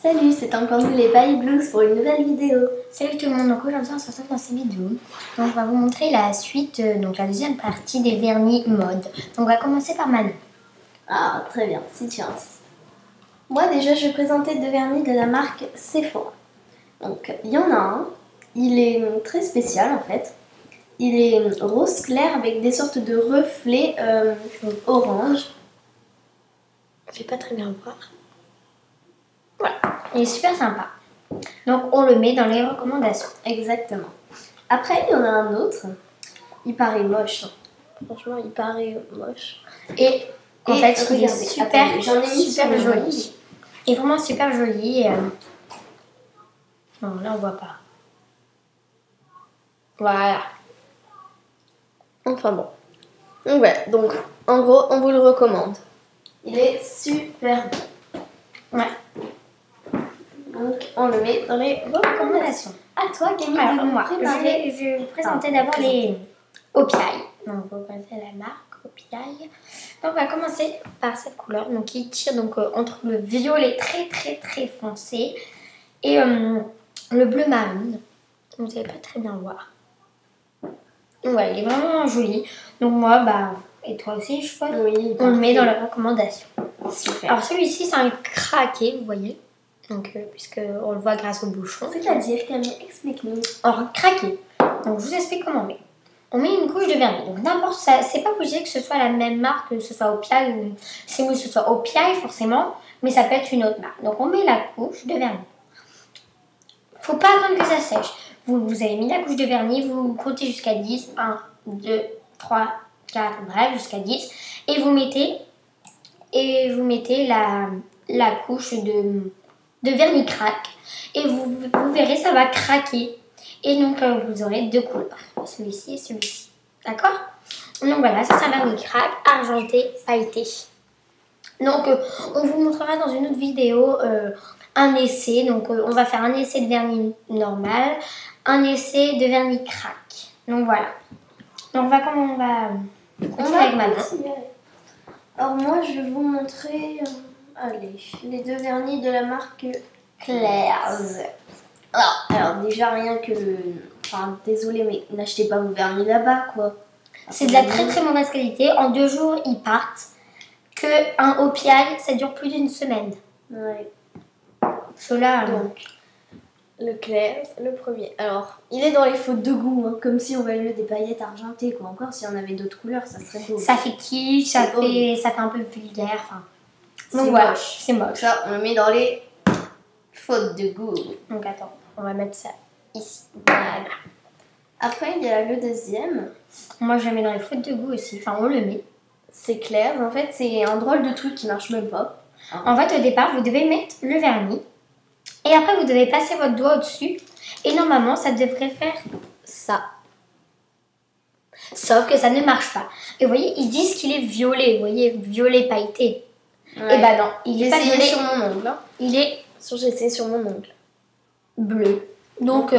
Salut, c'est encore nous les Baby Blues pour une nouvelle vidéo. Salut tout le monde, donc aujourd'hui on se retrouve dans cette vidéo. Donc on va vous montrer la suite, donc la deuxième partie des vernis mode. Donc on va commencer par Manon. Ah, très bien, si tu insistes. Moi déjà je vais présenter deux vernis de la marque Sephora. Donc il y en a un, il est très spécial en fait. Il est rose clair avec des sortes de reflets orange. Je vais pas très bien voir. Voilà, il est super sympa. Donc on le met dans les recommandations. Exactement. Après il y en a un autre, il paraît moche. Franchement il paraît moche. Et en fait il est regardez, super, attendez, j'en ai mis super sur le joli. Il est vraiment super joli. Non, là on voit pas. Voilà. Enfin bon. Donc voilà, donc en gros on vous le recommande. Il est super bon. Ouais. Donc on le met dans les recommandations. À toi Camille Alors de nous moi, préparer. je vais vous présenter d'abord les Opiailles. Donc on va présenter la marque Opiailles. Donc on va commencer par cette couleur. Donc il tire donc entre le violet très foncé et le bleu marine. Vous n'allez pas très bien voir. Donc ouais, il est vraiment joli. Donc moi, et toi aussi je pense, Oui, on le met dans les recommandations. Super. Alors celui-ci c'est un craqué, vous voyez. Donc puisque on le voit grâce au bouchon. C'est-à-dire Camille, explique-nous. Alors craqué. Donc je vous explique comment on met. On met une couche de vernis. Donc n'importe ça, c'est pas obligé que ce soit la même marque, que ce soit Opiailles ou c'est mieux que ce soit Opiailles forcément, mais ça peut être une autre marque. Donc on met la couche de vernis. Faut pas attendre que ça sèche. Vous avez mis la couche de vernis, vous comptez jusqu'à 10, 1, 2, 3, 4, bref, jusqu'à 10. Et vous mettez la couche de vernis craque. Et vous verrez, ça va craquer. Et donc, vous aurez deux couleurs, celui-ci et celui-ci. D'accord? Donc voilà, ça c'est un vernis craque, argenté, pailleté. Donc, on vous montrera dans une autre vidéo un essai. Donc, on va faire un essai de vernis normal, un essai de vernis craque. Donc voilà. Donc, on va continuer avec Manon. Alors moi je vais vous montrer allez, les deux vernis de la marque Claire's. Alors déjà rien que enfin désolé mais n'achetez pas vos vernis là-bas quoi. C'est de la très mauvaise qualité. En 2 jours ils partent. Que un Opiailles ça dure plus d'une semaine. Ouais. Cela donc le Claire's, le premier. Alors il est dans les fautes de goût hein, comme si on valait mettre des paillettes argentées quoi. Encore si on avait d'autres couleurs ça serait beau. Ça fait kitsch, ça fait un peu vulgaire. Enfin. Donc c'est voilà, moche. c'est moche. Ça on le met dans les fautes de goût. Donc attends, on va mettre ça ici. Voilà. Après il y a le deuxième. Moi je le mets dans les fautes de goût aussi. Enfin on le met. C'est clair, en fait c'est un drôle de truc qui marche même pas. En fait au départ vous devez mettre le vernis et après vous devez passer votre doigt au-dessus et normalement ça devrait faire ça. Sauf que ça ne marche pas. Et vous voyez, ils disent qu'il est violet, vous voyez, violet pailleté. Ouais. Et bah non, il est pas violet. Sur mon ongle. Hein. Il est J'ai essayé sur mon ongle. bleu. Donc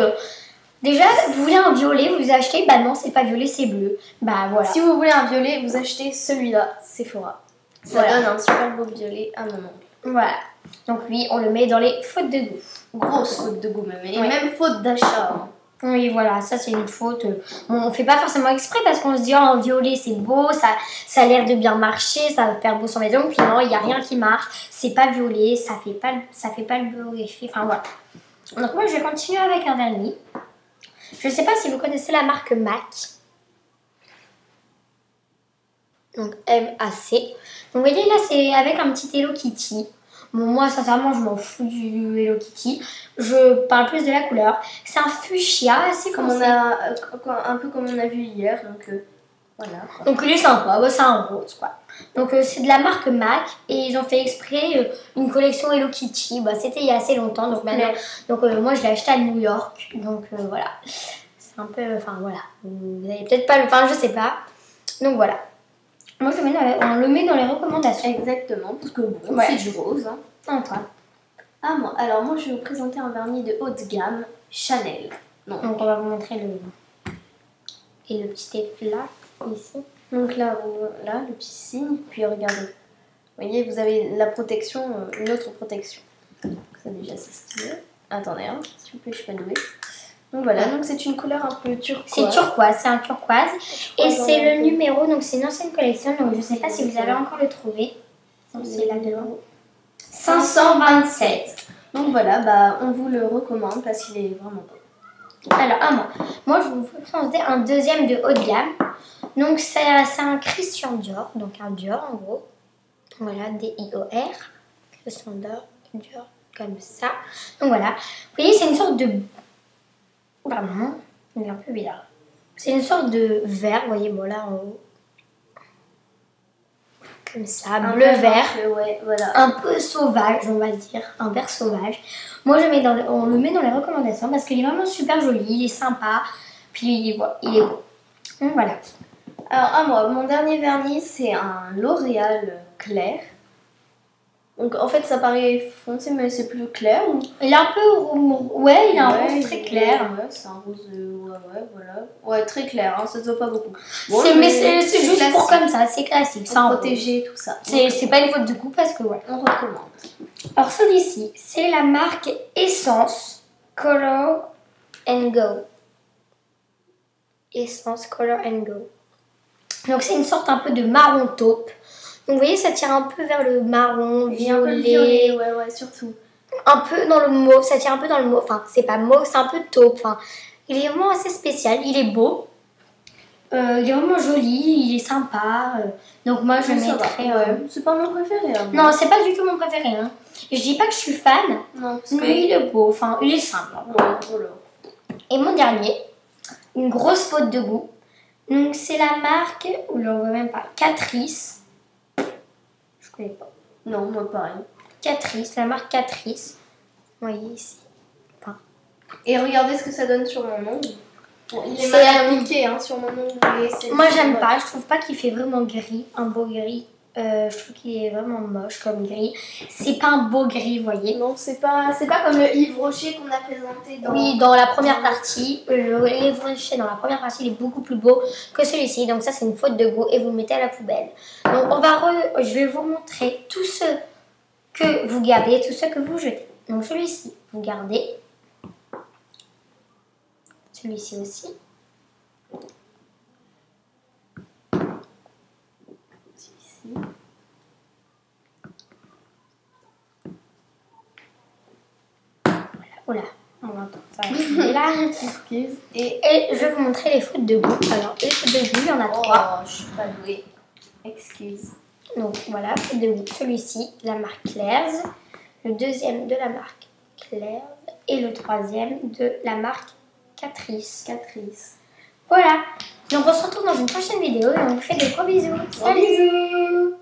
déjà, vous voulez un violet, vous achetez, bah non, c'est pas violet, c'est bleu. Bah voilà. Si vous voulez un violet, vous achetez celui-là, Sephora. Ça donne un super beau violet à mon ongle. Voilà. Donc lui, on le met dans les fautes de goût. Grosse faute de goût même. Et même faute d'achat. Hein. Oui, voilà, ça c'est une faute. Bon, on fait pas forcément exprès parce qu'on se dit, oh, violet c'est beau, ça a l'air de bien marcher, ça va faire beau sur mes ongles. Puis non, il n'y a rien qui marche. C'est pas violet, ça fait pas le beau effet. Enfin voilà. Donc moi, je vais continuer avec un vernis. Je sais pas si vous connaissez la marque MAC. Donc MAC. Donc vous voyez là, c'est avec un petit Hello Kitty. Bon, moi, sincèrement, je m'en fous du Hello Kitty. Je parle plus de la couleur. C'est un fuchsia assez foncé. Un peu comme on a vu hier. Donc, voilà. Quoi. Donc, il est sympa. C'est un rose, quoi. Donc, c'est de la marque MAC. Et ils ont fait exprès une collection Hello Kitty. C'était il y a assez longtemps. Donc, maintenant, moi, je l'ai acheté à New York. Donc, voilà. C'est un peu... Enfin, voilà. Vous n'avez peut-être pas le... Enfin, je sais pas. Donc, voilà. Moi, on le met dans les recommandations. Exactement, parce que bon, c'est du rose. Hein. Antoine. Alors moi, je vais vous présenter un vernis de haute gamme, Chanel. Donc on va vous montrer le petit éclat ici. Donc là, le petit signe. Puis regardez. Vous voyez, vous avez la protection, une autre protection. Ça déjà c'est stylé. Attendez, hein, s'il vous plaît, je suis pas douée. Donc voilà, donc c'est une couleur un peu turquoise. C'est turquoise, c'est un turquoise. Et c'est le numéro, donc c'est une ancienne collection, donc je sais pas si vous allez encore le trouver. C'est là devant. 527. Donc voilà, bah on vous le recommande parce qu'il est vraiment beau. Alors, moi je vous présenter un deuxième de haut de gamme. Donc c'est un Christian Dior, donc un Dior en gros. Voilà, D-I-O-R. Christian Dior, comme ça. Donc voilà, vous voyez, c'est une sorte de... Pardon, il est un peu bizarre. C'est une sorte de vert, vous voyez, bon là en haut. Comme ça, bleu-vert. Ouais, voilà. Un peu sauvage, on va dire. Un vert sauvage. Moi, on le met dans les recommandations parce qu'il est vraiment super joli, il est sympa. Puis il est beau. Donc voilà. Alors à moi, mon dernier vernis, c'est un L'Oréal clair. Donc en fait ça paraît foncé mais c'est plus clair. Il est un peu... Ouais, il a un rose très clair. Ouais, c'est un rose... ouais, voilà. Ouais, très clair, hein, ça se voit pas beaucoup. Bon, c'est juste classique. Pour comme ça, c'est classique. Pour protéger tout ça. C'est pas une faute de goût parce que ouais. On recommande. Alors celui-ci, c'est la marque Essence Color and Go. Essence Color and Go. Donc c'est une sorte un peu de marron taupe. Donc vous voyez, ça tire un peu vers le marron, violet. Ouais, surtout. Un peu dans le mauve, ça tire un peu dans le mauve. Enfin, c'est pas mauve, c'est un peu taupe. Enfin, il est vraiment assez spécial, il est beau. Il est vraiment joli, il est sympa. Donc moi, je mettrais... C'est pas mon préféré. Hein, non, c'est pas du tout mon préféré. Hein. Je dis pas que je suis fan, non, mais il est beau. Enfin, il est simple. Voilà. Et mon dernier, une grosse faute de goût. Donc c'est la marque, ou on voit même pas, Catrice. Je connais pas. Non, moi pareil. Catrice, la marque Catrice. Vous voyez ici. Enfin. Et regardez ce que ça donne sur mon ongle. Bon, il est mal appliqué hein, sur mon ongle. Moi j'aime pas, je trouve pas qu'il fait vraiment gris, un beau gris. Je trouve qu'il est vraiment moche comme gris. C'est pas un beau gris, vous voyez. Non, c'est pas comme le Yves Rocher qu'on a présenté dans... Oui, dans la première partie. Le Yves Rocher dans la première partie, il est beaucoup plus beau que celui-ci. Donc ça, c'est une faute de goût et vous le mettez à la poubelle. Donc je vais vous montrer tous ceux que vous gardez et tous ceux que vous jetez. Donc celui-ci, vous gardez. Celui-ci aussi. Voilà, on entend ça. Là, excuse. Et je vais vous montrer les fautes de goût. Alors, les fautes de goût, il y en a 3. Je suis pas douée. Excuse. Donc voilà, faute de goût. Celui-ci, la marque Claire's. Le deuxième de la marque Claire's. Et le troisième de la marque Catrice. Voilà. Donc on se retrouve dans une prochaine vidéo et on vous fait des gros bisous. Salut.